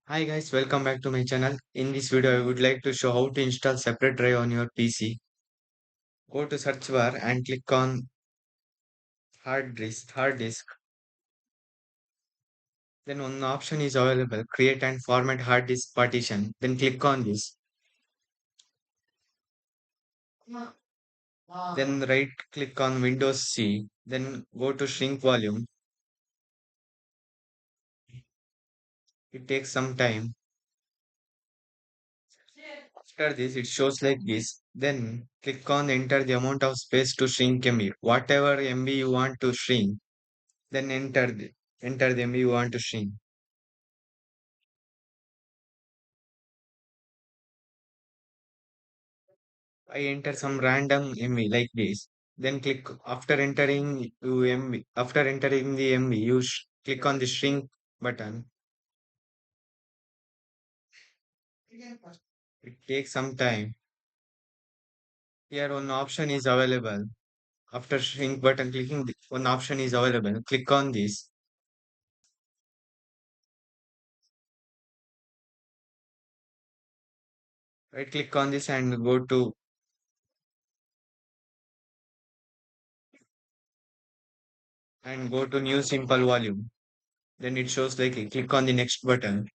Hi guys, welcome back to my channel. In this video, I would like to show how to install separate drive on your PC. Go to search bar and click on hard disk. Then one option is available, create and format hard disk partition. Then click on this. Then right click on Windows C. Then go to shrink volume. It takes some time. After this, it shows like this. Then click on enter the amount of space to shrink MB. Whatever MB you want to shrink, then enter the MB you want to shrink. I enter some random MB like this. Then click after entering the MB, click on the shrink button. It takes some time. Here one option is available. After shrink button clicking, one option is available. Click on this. Right click on this and go to new simple volume. Then it shows like click on the next button.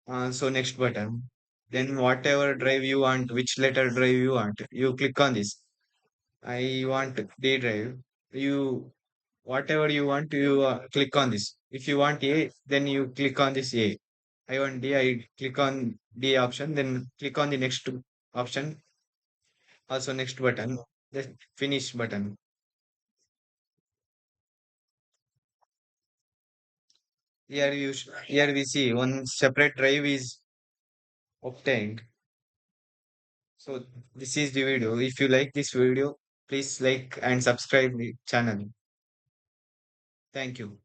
Next button. Then whatever drive you want, which letter drive you want, you click on this. I want D drive. You whatever you want, you click on this. If you want A, then you click on this A. I want D. I click on D option. Then click on the next option. Also next button. The finish button. Here we see one separate drive is obtained. So this is the video. If you like this video, please like and subscribe the channel. Thank you.